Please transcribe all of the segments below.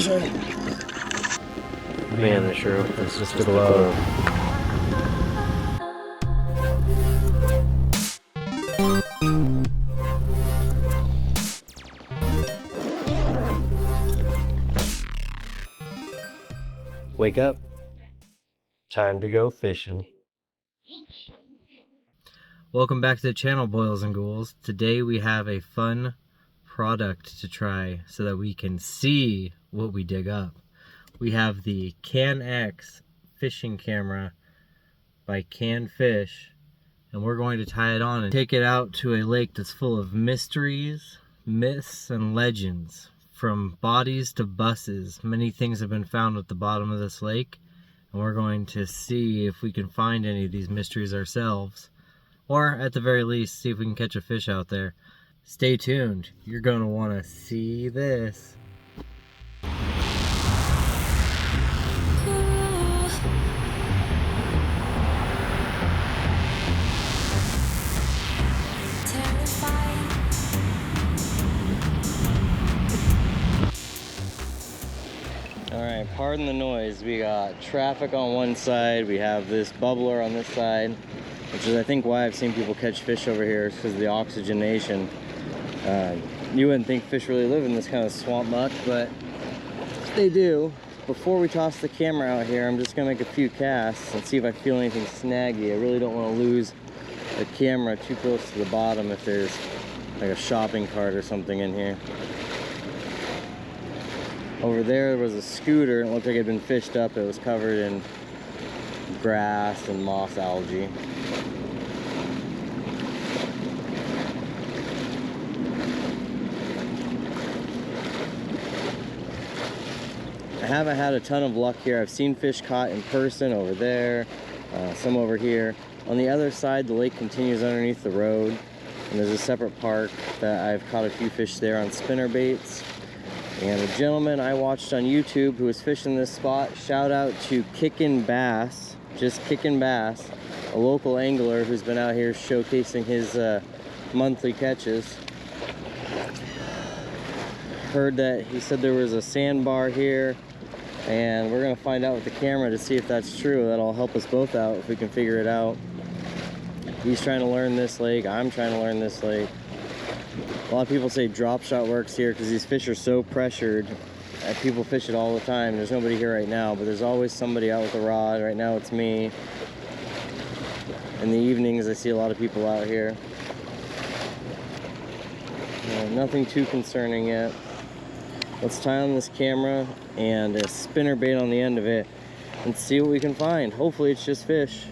fishing. Man, the sure it's just a glow. Wake up. Time to go fishing. Welcome back to the channel, boils and ghouls. Today we have a fun product to try so that we can see what we dig up. We have the CamX fishing camera by CanFish, and we're going to tie it on and take it out to a lake that's full of mysteries, myths, and legends. From bodies to buses, many things have been found at the bottom of this lake, and we're going to see if we can find any of these mysteries ourselves, or at the very least, see if we can catch a fish out there. Stay tuned. You're going to want to see this. Alright, pardon the noise. We got traffic on one side, we have this bubbler on this side, which is I think why I've seen people catch fish over here, is because of the oxygenation. You wouldn't think fish really live in this kind of swamp muck, but they do. Before we toss the camera out here, I'm just going to make a few casts and see if I feel anything snaggy. I really don't want to lose the camera too close to the bottom if there's like a shopping cart or something in here. Over there was a scooter, and it looked like it had been fished up. It was covered in grass and moss algae. I haven't had a ton of luck here. I've seen fish caught in person over there, some over here. On the other side, the lake continues underneath the road, and there's a separate park that I've caught a few fish there on spinnerbaits. And a gentleman I watched on YouTube who was fishing this spot, shout out to Kickin' Bass, just Kickin' Bass, a local angler who's been out here showcasing his monthly catches. Heard that he said there was a sandbar here, and we're gonna find out with the camera to see if that's true. That'll help us both out if we can figure it out. He's trying to learn this lake, I'm trying to learn this lake. A lot of people say drop shot works here because these fish are so pressured. People fish it all the time. There's nobody here right now, but there's always somebody out with a rod. Right now it's me. In the evenings I see a lot of people out here. Nothing too concerning yet. Let's tie on this camera and a spinnerbait on the end of it and see what we can find. Hopefully it's just fish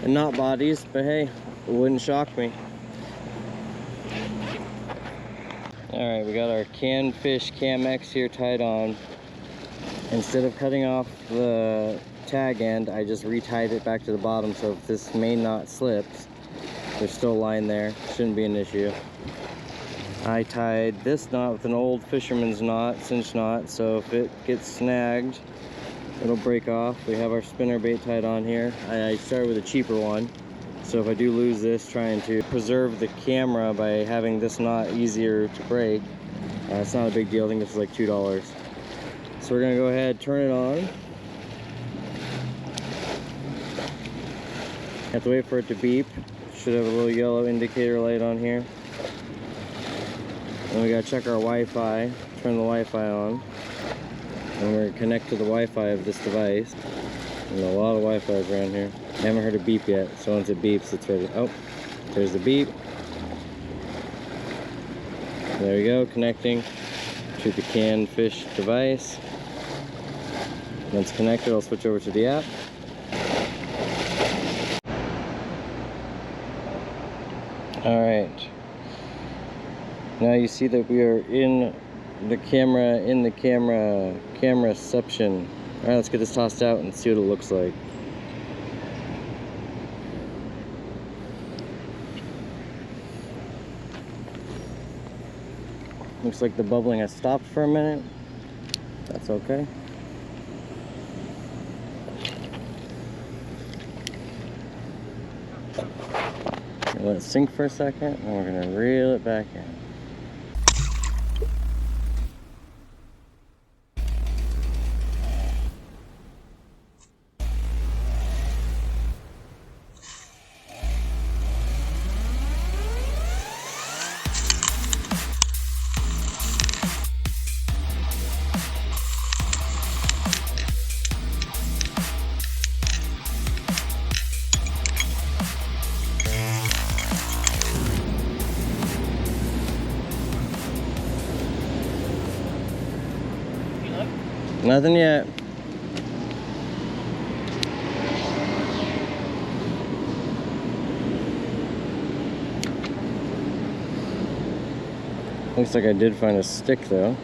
and not bodies, but hey, it wouldn't shock me. Alright, we got our CanFish CamX here tied on. Instead of cutting off the tag end, I just retied it back to the bottom, so if this main knot slips, there's still a line there. Shouldn't be an issue. I tied this knot with an old fisherman's knot, cinch knot, so if it gets snagged, it'll break off. We have our spinnerbait tied on here. I started with a cheaper one. So if I do lose this, trying to preserve the camera by having this knot easier to break, it's not a big deal. I think this is like $2. So we're gonna go ahead, turn it on. Have to wait for it to beep. Should have a little yellow indicator light on here. Then we gotta check our Wi-Fi, turn the Wi-Fi on. And we're gonna connect to the Wi-Fi of this device. There's a lot of Wi-Fi's around here. I haven't heard a beep yet, so once it beeps, it's ready. Oh, there's the beep. There we go, connecting to the CanFish device. Once connected, I'll switch over to the app. All right. Now you see that we are in the cameraception. All right, let's get this tossed out and see what it looks like. Looks like the bubbling has stopped for a minute. That's okay. Let it sink for a second, and we're gonna reel it back in. Nothing yet. Looks like I did find a stick though.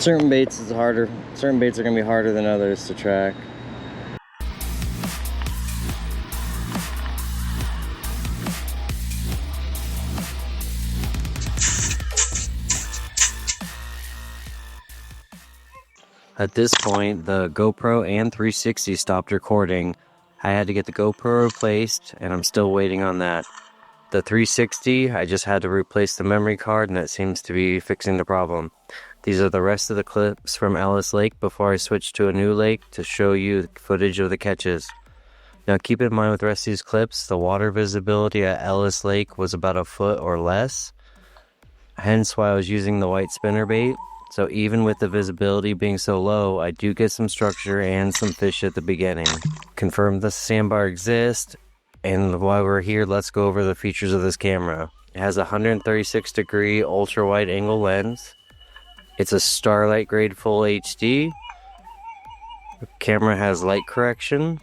Certain baits is harder. Certain baits are gonna be harder than others to track. At this point, the GoPro and 360 stopped recording. I had to get the GoPro replaced, and I'm still waiting on that. The 360, I just had to replace the memory card, and that seems to be fixing the problem. These are the rest of the clips from Ellis Lake before I switch to a new lake to show you footage of the catches. Now keep in mind with the rest of these clips, the water visibility at Ellis Lake was about a foot or less. Hence why I was using the white spinnerbait. So even with the visibility being so low, I do get some structure and some fish at the beginning. Confirm the sandbar exists, and while we're here, let's go over the features of this camera. It has a 136 degree ultra wide angle lens. It's a Starlight grade full HD. The camera has light correction.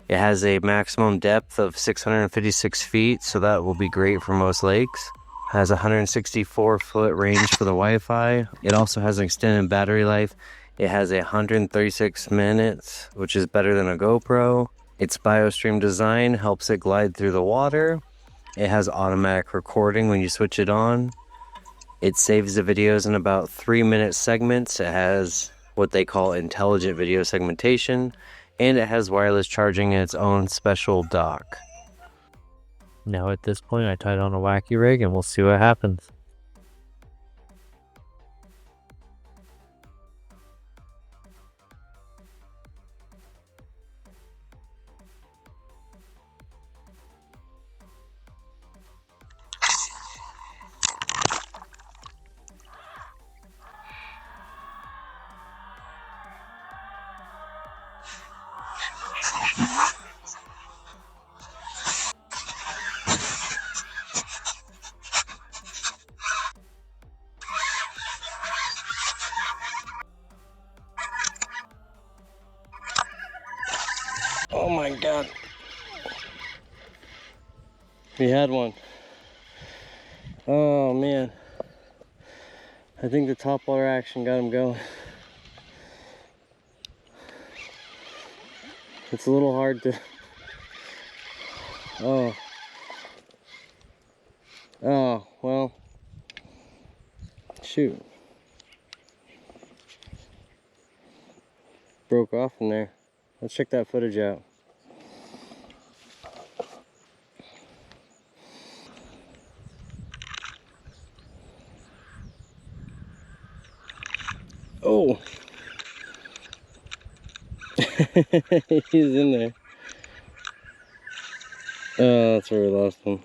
It has a maximum depth of 656 feet, so that will be great for most lakes. Has a 164-foot range for the Wi-Fi. It also has an extended battery life. It has 136 minutes, which is better than a GoPro. Its BioStream design helps it glide through the water. It has automatic recording when you switch it on. It saves the videos in about 3-minute segments. It has what they call intelligent video segmentation, and it has wireless charging in its own special dock. Now at this point, I tied on a Wacky Rig and we'll see what happens. Oh my god. We had one. Oh man. I think the top water action got him going. It's a little hard to... Oh. Oh, well. Shoot. Broke off in there. Let's check that footage out. Oh! He's in there. Oh, that's where we lost him.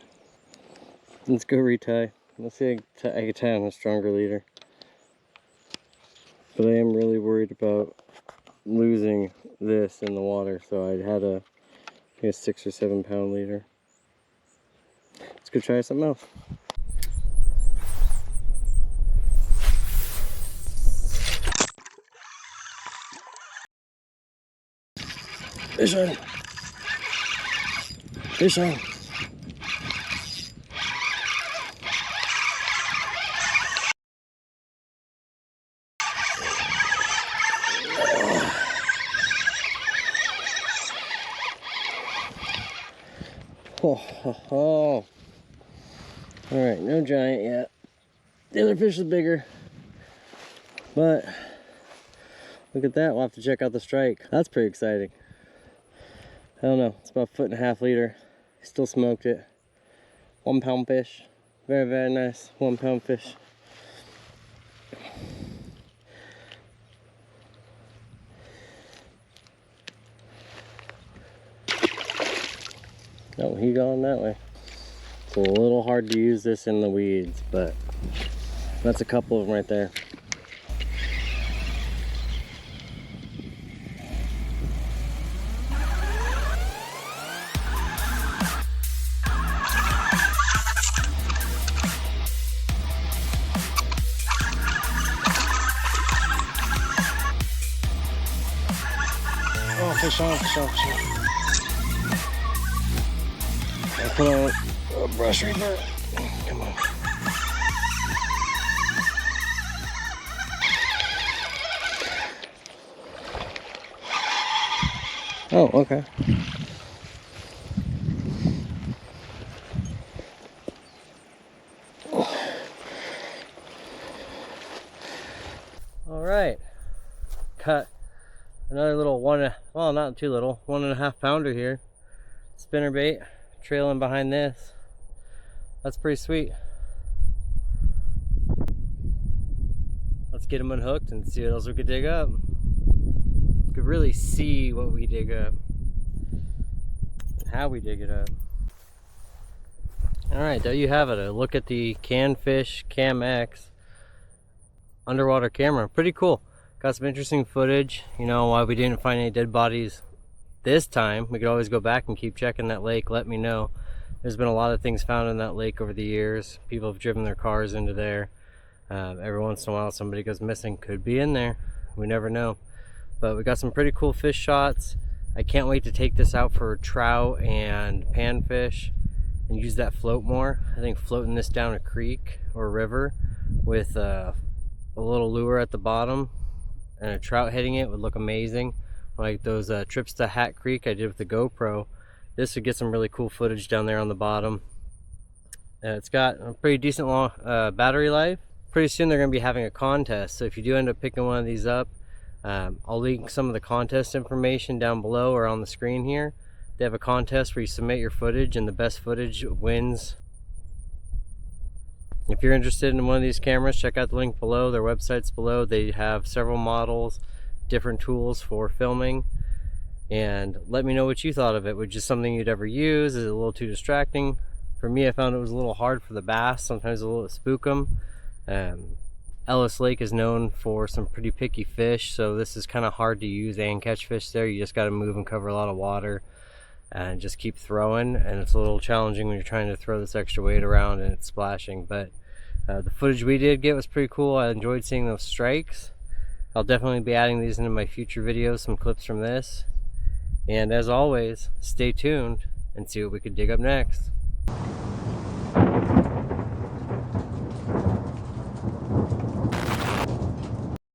Let's go retie. Let's see if I can tie on a stronger leader. But I am really worried about losing this in the water, so I had a 6 or 7 pound leader. Let's go try something else. Fish on! Fish on! Oh. Alright, no giant yet. The other fish is bigger. But look at that, we'll have to check out the strike. That's pretty exciting. I don't know, it's about a 1.5 liter. Still smoked it. 1 pound fish. Very, very nice 1 pound fish. Oh, he gone that way. It's a little hard to use this in the weeds, but that's a couple of them right there. Fish on, fish on, fish on. I put on a brush right there. Come on. Oh, okay. All right, cut another little well, not too little, 1.5 pounder here. Spinnerbait trailing behind this. That's pretty sweet. Let's get him unhooked and see what else we could dig up. You could really see what we dig up and how we dig it up. All right, there you have it. A look at the CanFish CamX underwater camera. Pretty cool. Got some interesting footage. You know, why we didn't find any dead bodies this time. We could always go back and keep checking that lake. Let me know. There's been a lot of things found in that lake over the years. People have driven their cars into there. Every once in a while somebody goes missing. Could be in there. We never know. But we got some pretty cool fish shots. I can't wait to take this out for trout and panfish and use that float more. I think floating this down a creek or a river with a little lure at the bottom and a trout hitting it would look amazing. Like those trips to Hat Creek I did with the GoPro. This would get some really cool footage down there on the bottom. It's got a pretty decent long battery life. Pretty soon they're going to be having a contest, so if you do end up picking one of these up, I'll link some of the contest information down below or on the screen here. They have a contest where you submit your footage and the best footage wins. If you're interested in one of these cameras, check out the link below. Their website's below. They have several models, different tools for filming, and let me know what you thought of it. Was it just something you'd ever use? Is it a little too distracting? For me, I found it was a little hard for the bass, sometimes a little spook them. Ellis Lake is known for some pretty picky fish, so this is kind of hard to use and catch fish there. You just got to move and cover a lot of water and just keep throwing, and it's a little challenging when you're trying to throw this extra weight around and it's splashing. But the footage we did get was pretty cool. I enjoyed seeing those strikes. I'll definitely be adding these into my future videos, some clips from this. And as always, stay tuned and see what we could dig up next.